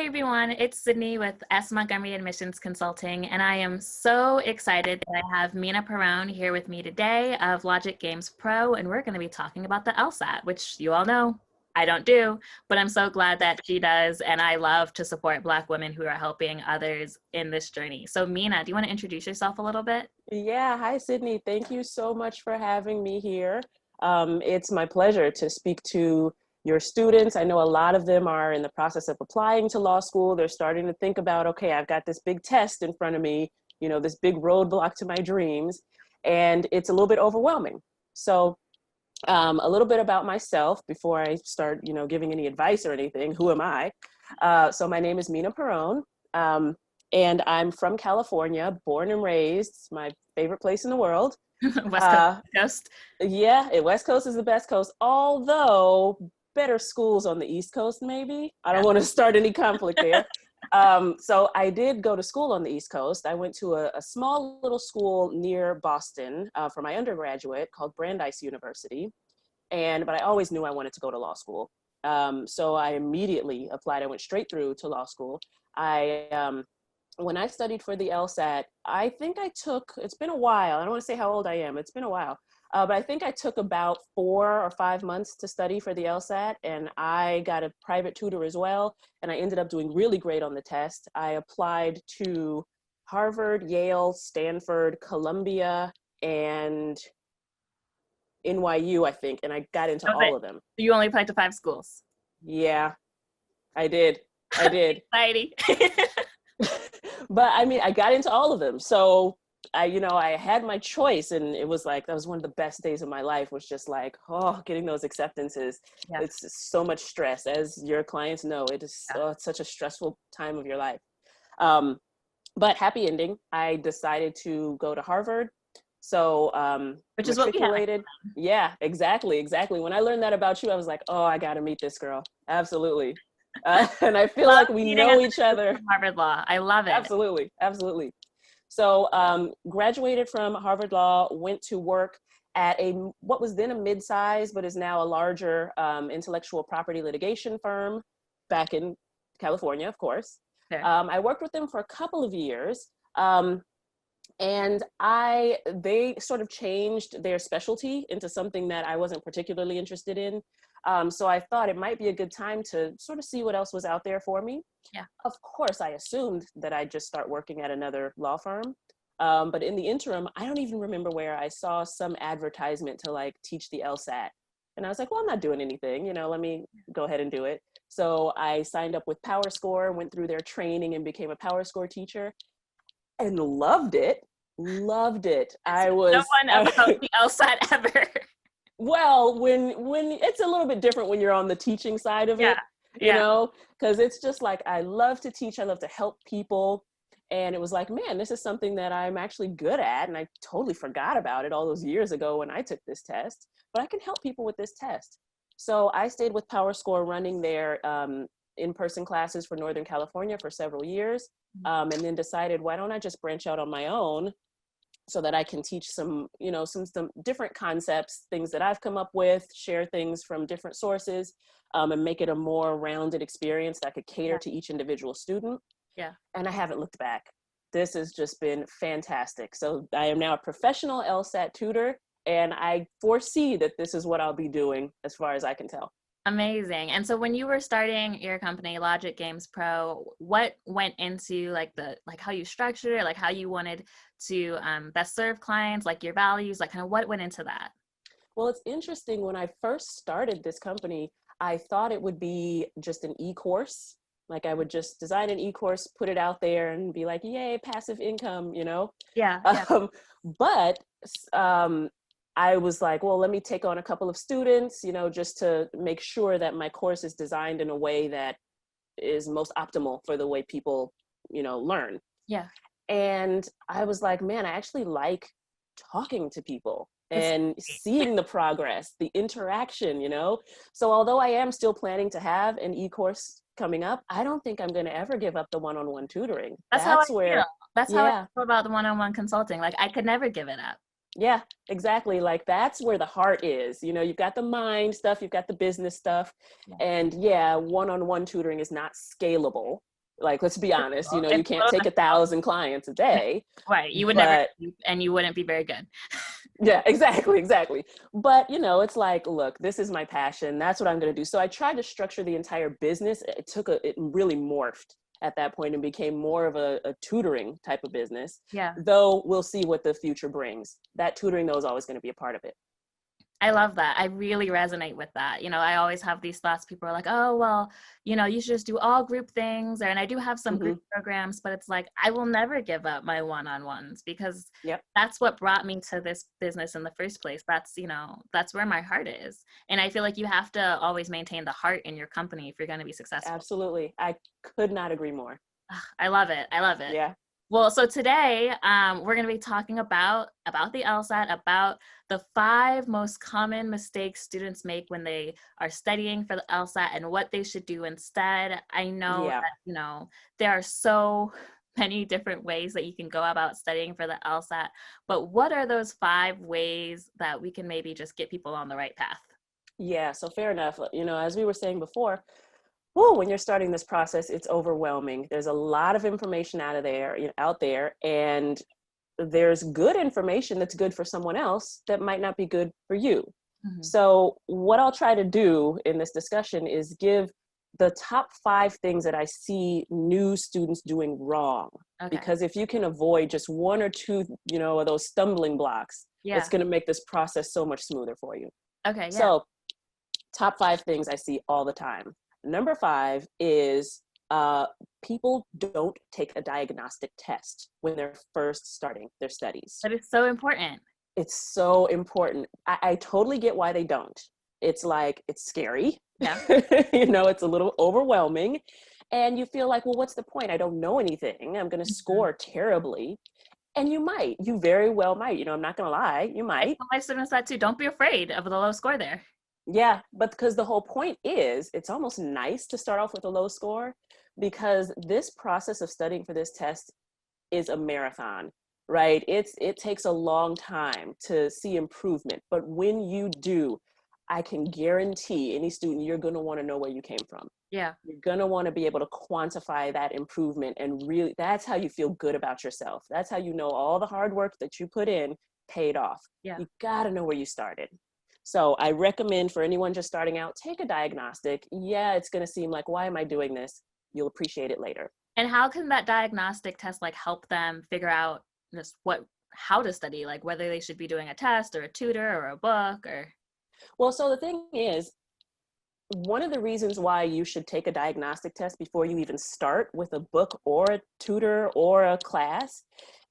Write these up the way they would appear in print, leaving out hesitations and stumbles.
Hey everyone, it's Sydney with Montgomery Admissions Consulting, and I am so excited that I have Mena Pirone here with me today of Logic Games Pro, and we're going to be talking about the LSAT, which you all know I don't do, but I'm so glad that she does, and I love to support Black women who are helping others in this journey. So Mena, do you want to introduce yourself a little bit? Yeah, hi Sydney. Thank you so much for having me here. It's my pleasure to speak to your students. I know a lot of them are in the process of applying to law school. They're starting to think about, okay, I've got this big test in front of me, this big roadblock to my dreams, and it's a little bit overwhelming. So a little bit about myself before I start, giving any advice or anything. Who am I? So my name is Mena Pirone. And I'm from California, born and raised. It's my favorite place in the world. West Coast. Yeah, West Coast is the best coast, although better schools on the East Coast, maybe. I don't want to start any conflict there. So I did go to school on the East Coast. I went to a small little school near Boston for my undergraduate called Brandeis University. But I always knew I wanted to go to law school. So I immediately applied. I went straight through to law school. When I studied for the LSAT, I think I took, it's been a while. I don't want to say how old I am. It's been a while. But I think I took about 4 or 5 months to study for the LSAT, and I got a private tutor as well. And I ended up doing really great on the test. I applied to Harvard, Yale, Stanford, Columbia, and NYU, I think. And I got into all of them. You only applied to 5 schools. Yeah, I did. Exciting. But I mean, I got into all of them. So I had my choice, and it was like, that was one of the best days of my life, was just like, getting those acceptances. Yeah. It's so much stress. As your clients know, it is it's such a stressful time of your life. But happy ending. I decided to go to Harvard. So which is what we have. Yeah, exactly. When I learned that about you, I was like, oh, I got to meet this girl. Absolutely. And I feel like we know each other. Harvard Law. I love it. Absolutely. So graduated from Harvard Law, went to work at what was then a mid-size, but is now a larger intellectual property litigation firm back in California, of course. Okay. I worked with them for a couple of years. And they sort of changed their specialty into something that I wasn't particularly interested in. So I thought it might be a good time to sort of see what else was out there for me. Yeah. Of course, I assumed that I'd just start working at another law firm. But in the interim, I don't even remember where I saw some advertisement to like teach the LSAT. And I was like, well, I'm not doing anything, let me go ahead and do it. So I signed up with PowerScore, went through their training and became a PowerScore teacher and loved it. I was no one about the LSAT ever. Well, when it's a little bit different when you're on the teaching side of it, because it's just like, I love to teach. I love to help people. And it was like, man, this is something that I'm actually good at. And I totally forgot about it all those years ago when I took this test, but I can help people with this test. So I stayed with PowerScore running their in-person classes for Northern California for several years. And then decided, why don't I just branch out on my own so that I can teach some different concepts, things that I've come up with, share things from different sources, and make it a more rounded experience that could cater to each individual student. Yeah. And I haven't looked back. This has just been fantastic. So I am now a professional LSAT tutor, and I foresee that this is what I'll be doing as far as I can tell. Amazing. And so when you were starting your company, Logic Games Pro, what went into how you structured it, like how you wanted to best serve clients, like your values, like kind of what went into that? Well, it's interesting. When I first started this company, I thought it would be just an e-course. Like I would just design an e-course, put it out there and be like, yay, passive income, Yeah. But I was like, well, let me take on a couple of students, just to make sure that my course is designed in a way that is most optimal for the way people, learn. Yeah. And I was like, man, I actually like talking to people and seeing the progress, the interaction, So although I am still planning to have an e-course coming up, I don't think I'm going to ever give up the one-on-one tutoring. That's how I feel. That's how I feel about the one-on-one consulting. Like I could never give it up. Yeah, exactly. Like that's where the heart is. You've got the mind stuff, you've got the business stuff. And one-on-one tutoring is not scalable. Like, let's be honest, you know, you It's can't take 1,000 clients a day, right. You would never, but and you wouldn't be very good. yeah, exactly. But, you know, it's like, look, this is my passion. That's what I'm going to do. So I tried to structure the entire business. It really morphed at that point and became more of a tutoring type of business, Yeah. though we'll see what the future brings. That tutoring, though, is always going to be a part of it. I love that. I really resonate with that. You know, I always have these thoughts. People are like, oh, well, you know, you should just do all group things. And I do have some Hmm. group programs, but it's like, I will never give up my one-on-ones because Yep. that's what brought me to this business in the first place. That's, you know, that's where my heart is. And I feel like you have to always maintain the heart in your company if you're going to be successful. Absolutely. I could not agree more. I love it. I love it. Yeah. Well, so today we're going to be talking about the LSAT, about the 5 most common mistakes students make when they are studying for the LSAT and what they should do instead. I know Yeah. that, you know, there are so many different ways that you can go about studying for the LSAT, but what are those 5 ways that we can maybe just get people on the right path? Yeah. So fair enough. You know, as we were saying before, whoa, when you're starting this process, it's overwhelming. There's a lot of information out there, and there's good information that's good for someone else that might not be good for you. Mm-hmm. So what I'll try to do in this discussion is give the top 5 things that I see new students doing wrong. Okay. Because if you can avoid just 1 or 2, you know, of those stumbling blocks, Yeah. it's going to make this process so much smoother for you. Okay. Yeah. So top 5 things I see all the time. Number 5 is people don't take a diagnostic test when they're first starting their studies. But it's so important. It's so important. I totally get why they don't. It's like, it's scary. Yeah. You know, it's a little overwhelming. And you feel like, well, what's the point? I don't know anything. I'm going to score terribly. And you very well might. You know, I'm not going to lie, you I might. tell my students that too. Don't be afraid of the low score there. Yeah, but because the whole point is, it's almost nice to start off with a low score, because this process of studying for this test is a marathon, right? It takes a long time to see improvement, but when you do, I can guarantee any student, you're going to want to know where you came from. Yeah. You're going to want to be able to quantify that improvement, and really, that's how you feel good about yourself. That's how you know all the hard work that you put in paid off. Yeah. You got to know where you started. So I recommend for anyone just starting out, take a diagnostic. Yeah, it's going to seem like, why am I doing this? You'll appreciate it later. And how can that diagnostic test like help them figure out just how to study, like whether they should be doing a test or a tutor or a book or? Well, so the thing is, one of the reasons why you should take a diagnostic test before you even start with a book or a tutor or a class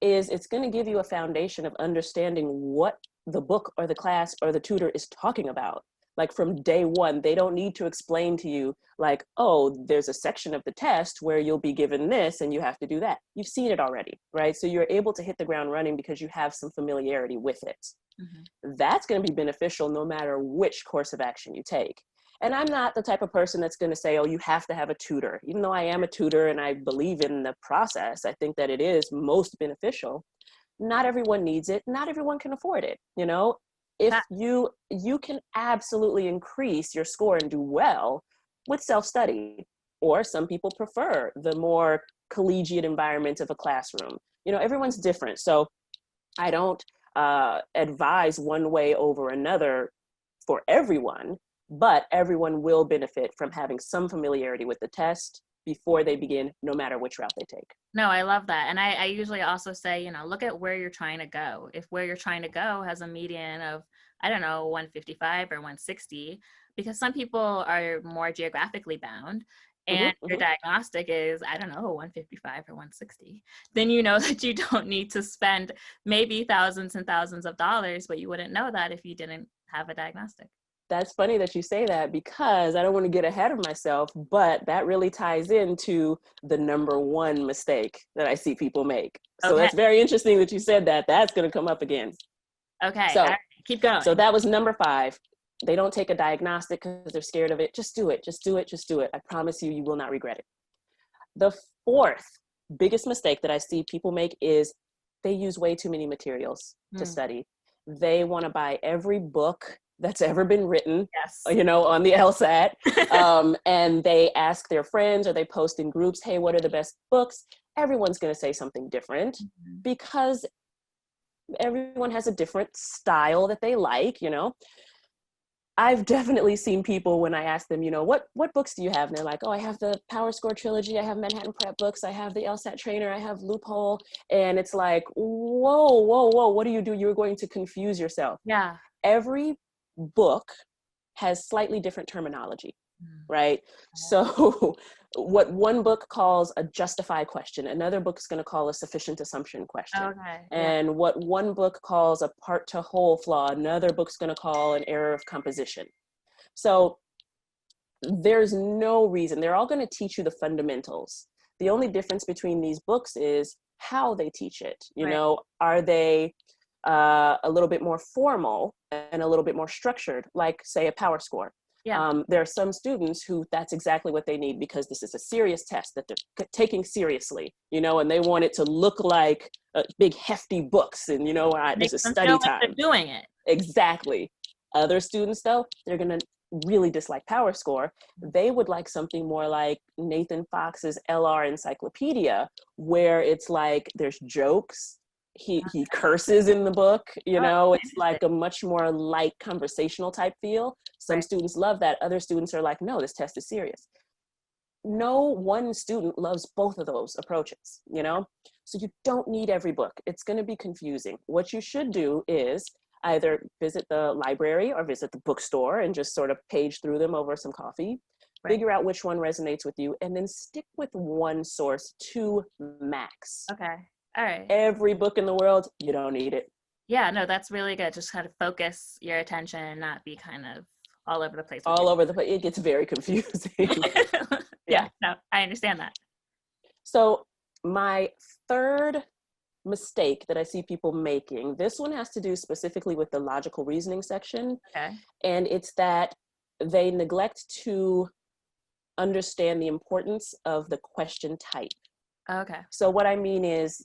is it's going to give you a foundation of understanding what the book or the class or the tutor is talking about. Like from day one, they don't need to explain to you like, oh, there's a section of the test where you'll be given this and you have to do that. You've seen it already, right? So you're able to hit the ground running because you have some familiarity with it. Mm-hmm. That's going to be beneficial no matter which course of action you take. And I'm not the type of person that's going to say, oh, you have to have a tutor. Even though I am a tutor and I believe in the process, I think that it is most beneficial. Not everyone needs it. Not everyone can afford it. You know, if you can absolutely increase your score and do well with self-study, or some people prefer the more collegiate environment of a classroom. You know, everyone's different. So I don't advise one way over another for everyone, but everyone will benefit from having some familiarity with the test before they begin, no matter which route they take. No, I love that. And I usually also say, you know, look at where you're trying to go. If where you're trying to go has a median of, I don't know, 155 or 160, because some people are more geographically bound, and your diagnostic is, I don't know, 155 or 160, then you know that you don't need to spend maybe thousands and thousands of dollars, but you wouldn't know that if you didn't have a diagnostic. That's funny that you say that, because I don't want to get ahead of myself, but that really ties into the number one mistake that I see people make. So that's very interesting that you said that. That's going to come up again. Okay, so right. Keep going. So that was number 5. They don't take a diagnostic because they're scared of it. Just do it. Just do it. Just do it. I promise you, you will not regret it. The 4th biggest mistake that I see people make is they use way too many materials to study. They want to buy every book that's ever been written, Yes. on the LSAT. And they ask their friends or they post in groups, hey, what are the best books? Everyone's going to say something different because everyone has a different style that they like. I've definitely seen people when I ask them, what books do you have? And they're like, oh, I have the Power Score trilogy. I have Manhattan Prep books. I have the LSAT Trainer. I have Loophole. And it's like, whoa, whoa, whoa. What do? You're going to confuse yourself. Yeah. Every book has slightly different terminology, right? So what one book calls a justify question, another book is going to call a sufficient assumption question. Okay. And what one book calls a part to whole flaw, another book's going to call an error of composition. So there's no reason. They're all going to teach you the fundamentals. The only difference between these books is how they teach it. Are they a little bit more formal and a little bit more structured, like say a Power Score? Yeah. There are some students who that's exactly what they need because this is a serious test that they're taking seriously, and they want it to look like big hefty books and, this is study time. Like they're doing it. Exactly. Other students, though, they're going to really dislike Power Score. They would like something more like Nathan Fox's LR Encyclopedia, where it's like there's jokes. He curses in the book, it's like a much more light conversational type feel. Some students love that. Other students are like, no, this test is serious. No one student loves both of those approaches, So you don't need every book. It's going to be confusing. What you should do is either visit the library or visit the bookstore and just sort of page through them over some coffee, figure out which one resonates with you, and then stick with one source to max. Okay. All right. Every book in the world, you don't need it. Yeah, no, that's really good. Just kind of focus your attention and not be kind of all over the place. All over the place. It gets very confusing. Yeah, no, I understand that. So my third mistake that I see people making, this one has to do specifically with the logical reasoning section. Okay. And it's that they neglect to understand the importance of the question type. Okay. So what I mean is,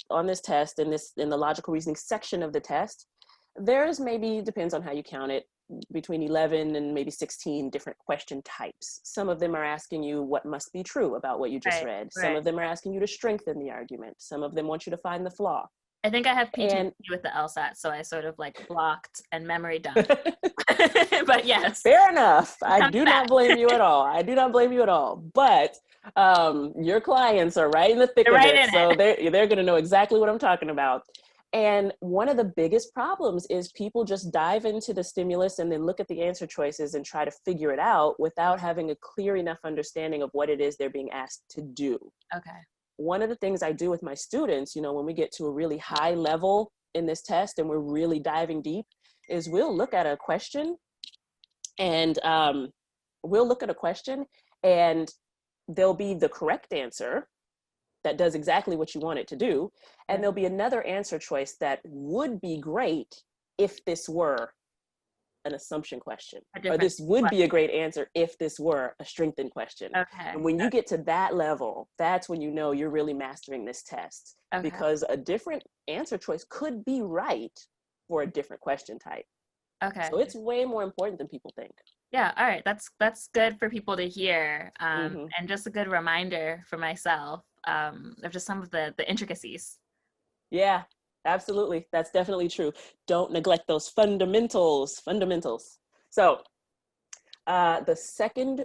on this test, in the logical reasoning section of the test, there's maybe, depends on how you count it, between 11 and maybe 16 different question types. Some of them are asking you what must be true about what you just read. Some of them are asking you to strengthen the argument. Some of them want you to find the flaw. I think I have PTSD with the LSAT, so I sort of like blocked and memory dumped. But yes. Fair enough. I do not blame you at all. I do not blame you at all. But your clients are right in the thick of it. So they're going to know exactly what I'm talking about. And one of the biggest problems is people just dive into the stimulus and then look at the answer choices and try to figure it out without having a clear enough understanding of what it is they're being asked to do. Okay. One of the things I do with my students, when we get to a really high level in this test and we're really diving deep, is we'll look at a question and there'll be the correct answer that does exactly what you want it to do. And there'll be another answer choice that would be great if this were an assumption question, or this would be a great answer if this were a strengthened question. Okay. And when you get to that level, that's when you know you're really mastering this test, because a different answer choice could be right for a different question type. Okay. So it's way more important than people think. Yeah. All right. That's good for people to hear. And just a good reminder for myself of just some of the intricacies. Yeah, absolutely. That's definitely true. Don't neglect those fundamentals. So the second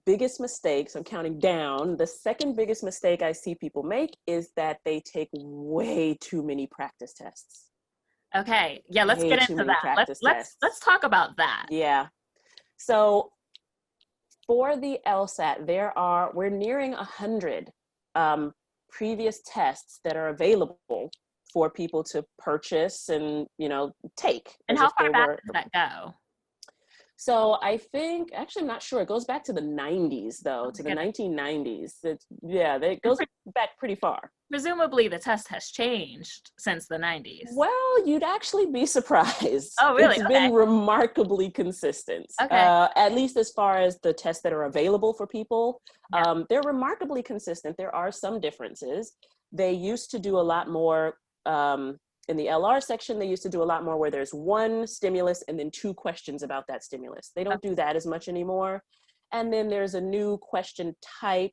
biggest mistake, so I'm counting down, the second biggest mistake I see people make is that they take way too many practice tests. Okay. Yeah, let's get into that. Let's talk about that. Yeah. So for the LSAT, we're nearing 100 previous tests that are available for people to purchase and, take. And how far back does that go? So I think, actually, I'm not sure. It goes back to the 90s, though, to the 1990s. It goes back pretty far. Presumably the test has changed since the 90s. Well, you'd actually be surprised. Oh, really? It's been remarkably consistent. Okay. At least as far as the tests that are available for people. They're remarkably consistent. There are some differences. They used to do a lot more In the LR section, they used to do a lot more where there's one stimulus and then 2 questions about that stimulus. They don't do that as much anymore. And then there's a new question type,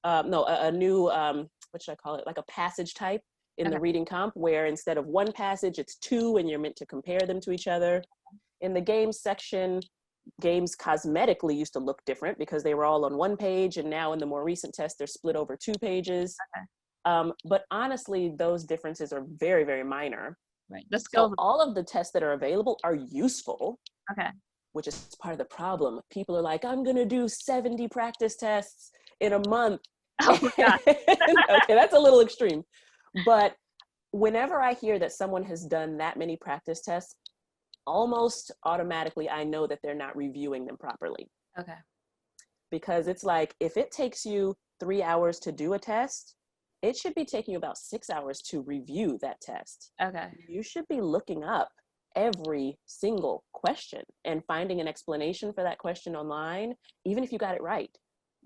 a new, what should I call it? Like a passage type in the reading comp, where instead of 1 passage, it's 2 and you're meant to compare them to each other. In the games section, games cosmetically used to look different because they were all on 1 page, and now in the more recent tests, they're split over 2 pages. But honestly, those differences are very, very minor. Right. The skills. So all of the tests that are available are useful. Okay. Which is part of the problem. People are like, I'm gonna do 70 practice tests in a month. Oh my God. Okay, that's a little extreme. But whenever I hear that someone has done that many practice tests, almost automatically I know that they're not reviewing them properly. Okay. Because it's like, if it takes you 3 hours to do a test, it should be taking you about 6 hours to review that test. Okay. You should be looking up every single question and finding an explanation for that question online, even if you got it right.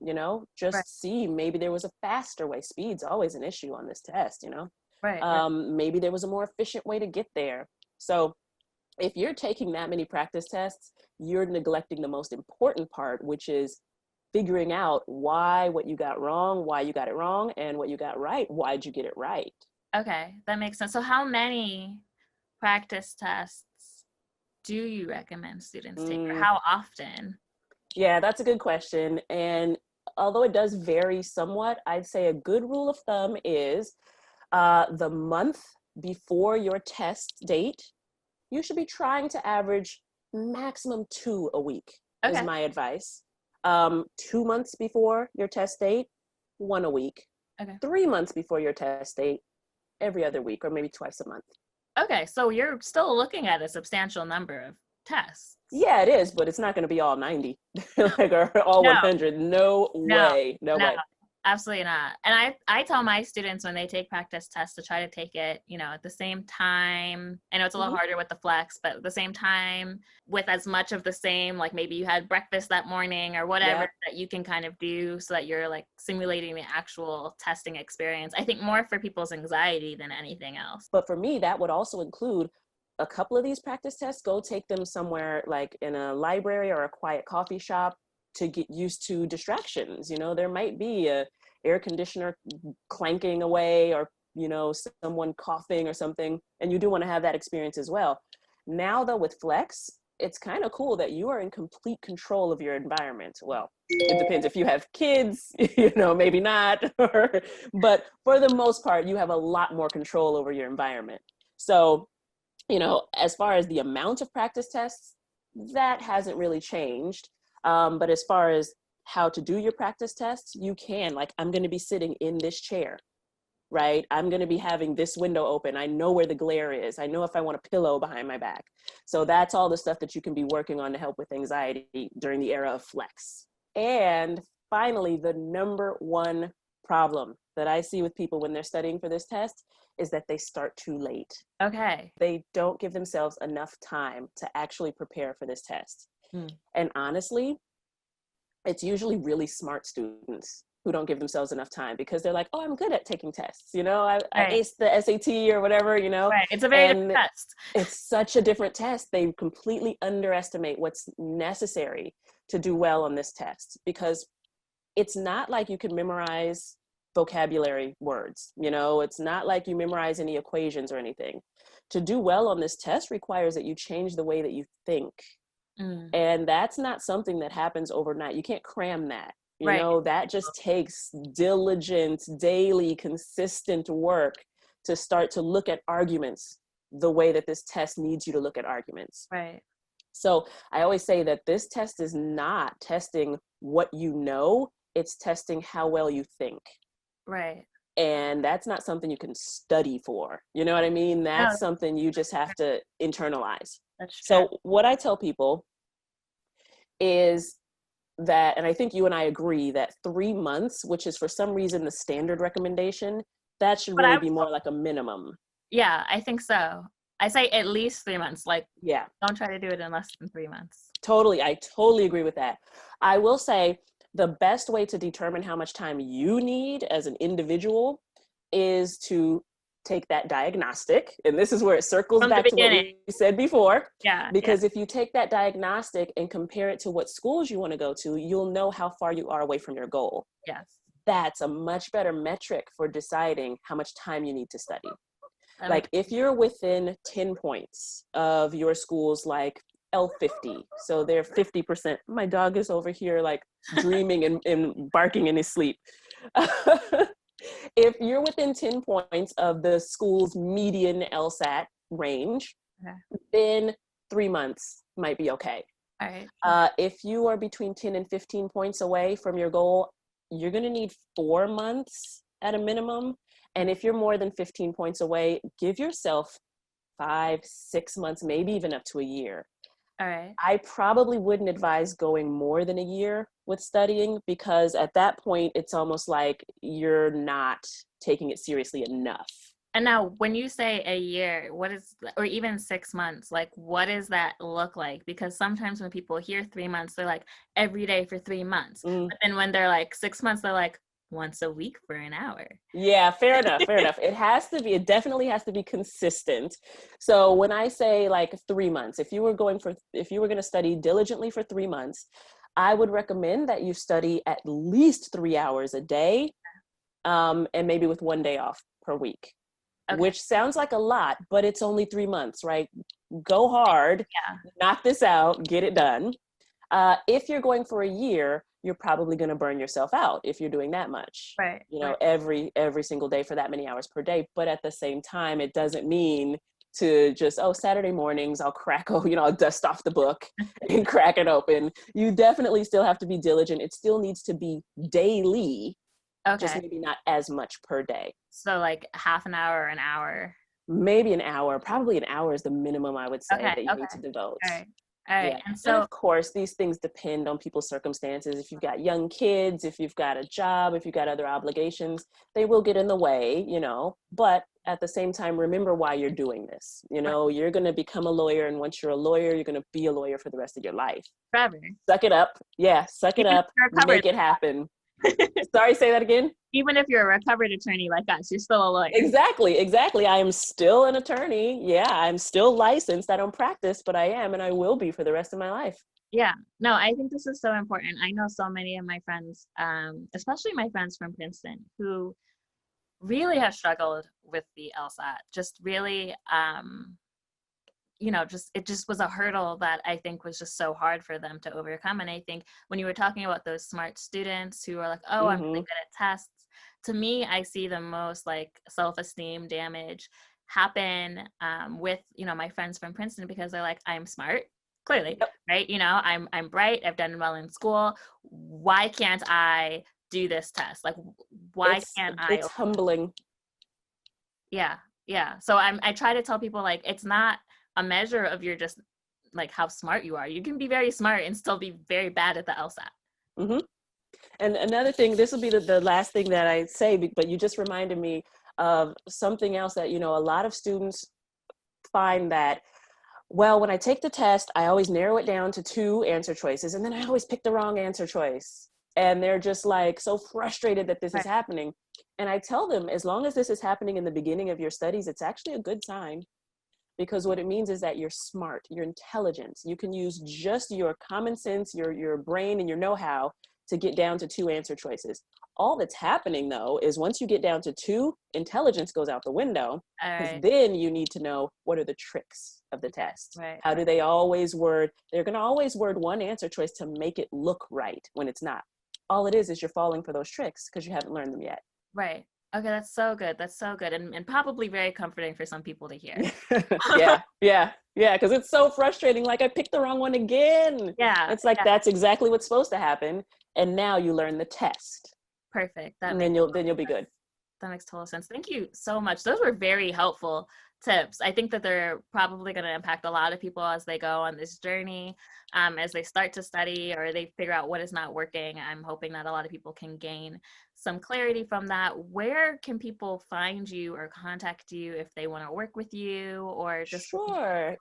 You know, just see, maybe there was a faster way. Speed's always an issue on this test, you know. Maybe there was a more efficient way to get there. So if you're taking that many practice tests, you're neglecting the most important part, which is figuring out what you got wrong, why you got it wrong, and what you got right, why'd you get it right? Okay, that makes sense. So how many practice tests do you recommend students take, or how often? Yeah, that's a good question. And although it does vary somewhat, I'd say a good rule of thumb is the month before your test date, you should be trying to average maximum 2 a week, is my advice. 2 months before your test date, 1 a week. 3 months before your test date, every other week, or maybe twice a month. Okay, so you're still looking at a substantial number of tests. Yeah, it is, but it's not going to be all 90, like, or all 100. No way. Absolutely not. And I tell my students when they take practice tests to try to take it, you know, at the same time. I know it's a little harder with the flex, but at the same time, with as much of the same, like maybe you had breakfast that morning or whatever that you can kind of do so that you're like simulating the actual testing experience. I think more for people's anxiety than anything else. But for me, that would also include a couple of these practice tests. Go take them somewhere like in a library or a quiet coffee shop to get used to distractions. You know, there might be a air conditioner clanking away, or, you know, someone coughing or something, and you do want to have that experience as well. Now though, with Flex, it's kind of cool that you are in complete control of your environment. Well, it depends if you have kids, you know, maybe not, but for the most part, you have a lot more control over your environment. So, you know, as far as the amount of practice tests, that hasn't really changed. But as far as how to do your practice tests, you can, like, I'm going to be sitting in this chair, right? I'm going to be having this window open. I know where the glare is. I know if I want a pillow behind my back. So that's all the stuff that you can be working on to help with anxiety during the era of Flex. And finally, the number one problem that I see with people when they're studying for this test is that they start too late. Okay. They don't give themselves enough time to actually prepare for this test. And honestly, it's usually really smart students who don't give themselves enough time because they're like, oh, I'm good at taking tests. You know, I aced the SAT or whatever, you know. Right. It's a very different test. It's such a different test. They completely underestimate what's necessary to do well on this test, because it's not like you can memorize vocabulary words. You know, it's not like you memorize any equations or anything. To do well on this test requires that you change the way that you think. And that's not something that happens overnight. You can't cram that. You know, that just takes diligent, daily, consistent work to start to look at arguments the way that this test needs you to look at arguments. Right. So I always say that this test is not testing what you know, it's testing how well you think. Right. And that's not something you can study for. You know what I mean? That's something you just have to internalize. That's true. So what I tell people is that, and I think you and I agree, that 3 months, which is for some reason the standard recommendation, that should really be more like a minimum. Yeah, I think so. I say at least 3 months. Like, don't try to do it in less than 3 months. Totally. I totally agree with that. I will say the best way to determine how much time you need as an individual is to take that diagnostic, and this is where it circles From the back to what beginning. we said before, Yeah. because if you take that diagnostic and compare it to what schools you want to go to, you'll know how far you are away from your goal. Yes. That's a much better metric for deciding how much time you need to study. That Like makes- if you're within 10 points of your school's like L50, so they're 50%. My dog is over here like dreaming and barking in his sleep. If you're within 10 points of the school's median LSAT range, okay. then 3 months might be okay. All right. If you are between 10 and 15 points away from your goal, you're going to need 4 months at a minimum. And if you're more than 15 points away, give yourself 5, 6 months, maybe even up to a year. All right. I probably wouldn't advise going more than a year with studying, because at that point, it's almost like you're not taking it seriously enough. And now when you say a year, what is, or even 6 months, like what does that look like? Because sometimes when people hear 3 months, they're like every day for 3 months. But then when they're like 6 months, they're like once a week for an hour. Yeah, fair enough, fair enough. It definitely has to be consistent. So when I say like 3 months, if you were going to study diligently for 3 months, I would recommend that you study at least 3 hours a day, and maybe with 1 day off per week. Okay. Which sounds like a lot, but it's only 3 months, right? Go hard, knock this out, get it done. If you're going for a year, you're probably going to burn yourself out if you're doing that much, right? Every single day for that many hours per day. But at the same time, it doesn't mean to just, Saturday mornings, I'll dust off the book and crack it open. You definitely still have to be diligent. It still needs to be daily. Okay. Just maybe not as much per day. So like half an hour or an hour? Maybe an hour. Probably an hour is the minimum I would say that you need to devote. All right. All right. Yeah. And so, of course, these things depend on people's circumstances. If you've got young kids, if you've got a job, if you've got other obligations, they will get in the way, but at the same time, remember why you're doing this. You're going to become a lawyer. And once you're a lawyer, you're going to be a lawyer for the rest of your life. Forever. Suck it up. Yeah. Suck it up. Make it happen. Sorry, say that again. Even if you're a recovered attorney like us, you're still a lawyer. Exactly. I am still an attorney. Yeah, I'm still licensed. I don't practice, but I am, and I will be for the rest of my life. Yeah, no, I think this is so important. I know so many of my friends, especially my friends from Princeton, who really have struggled with the LSAT. Just really, it just was a hurdle that I think was just so hard for them to overcome. And I think when you were talking about those smart students who are like, I'm really good at tests, to me, I see the most like self-esteem damage happen with, my friends from Princeton, because they're like, I'm smart, clearly, right? I'm bright, I've done well in school. Why can't I do this test? Like, why can't I? It's humbling. Yeah. So I try to tell people, like, it's not a measure of your just like how smart you are. You can be very smart and still be very bad at the LSAT. Mm-hmm. And another thing, this will be the last thing that I say, but you just reminded me of something else that, a lot of students find that, well, when I take the test, I always narrow it down to 2 answer choices, and then I always pick the wrong answer choice. And they're just like so frustrated that this is happening. And I tell them, as long as this is happening in the beginning of your studies, it's actually a good sign. Because what it means is that you're smart, you're intelligent. You can use just your common sense, your brain, and your know-how to get down to 2 answer choices. All that's happening, though, is once you get down to 2, intelligence goes out the window. Because then you need to know, what are the tricks of the test? How do they always word? They're going to always word 1 answer choice to make it look right when it's not. All it is you're falling for those tricks because you haven't learned them yet. Right. Okay, that's so good. That's so good. And probably very comforting for some people to hear. Yeah. Because it's so frustrating. Like, I picked the wrong one again. Yeah. It's like, that's exactly what's supposed to happen. And now you learn the test. Perfect. And then you'll be good. That makes total sense. Thank you so much. Those were very helpful tips. I think that they're probably going to impact a lot of people as they go on this journey, as they start to study or they figure out what is not working. I'm hoping that a lot of people can gain some clarity from that. Where can people find you or contact you if they want to work with you or just Sure.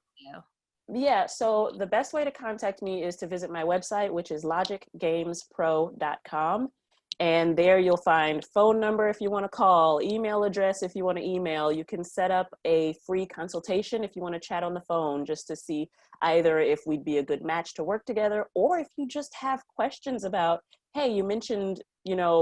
Yeah, so the best way to contact me is to visit my website, which is logicgamespro.com. And there you'll find phone number if you want to call, email address if you want to email. You can set up a free consultation if you want to chat on the phone just to see either if we'd be a good match to work together, or if you just have questions about, hey, you mentioned,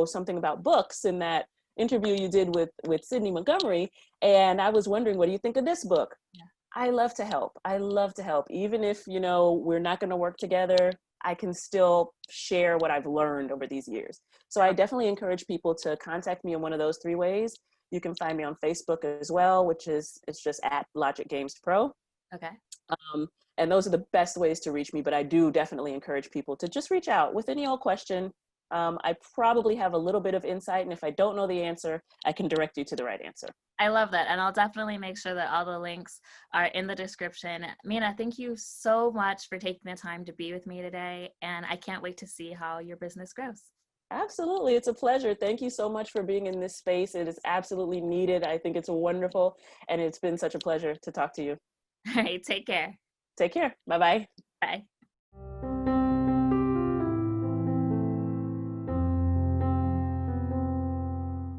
something about books in that interview you did with Sydney Montgomery, and I was wondering, what do you think of this book? Yeah. I love to help. I love to help. Even if, we're not going to work together, I can still share what I've learned over these years. So I definitely encourage people to contact me in one of those three ways. You can find me on Facebook as well, it's just at Logic Games Pro. Okay. And those are the best ways to reach me, but I do definitely encourage people to just reach out with any old question. I probably have a little bit of insight, and if I don't know the answer, I can direct you to the right answer. I love that. And I'll definitely make sure that all the links are in the description. Mena, thank you so much for taking the time to be with me today. And I can't wait to see how your business grows. Absolutely. It's a pleasure. Thank you so much for being in this space. It is absolutely needed. I think it's wonderful. And it's been such a pleasure to talk to you. All right. Take care. Take care. Bye-bye. Bye.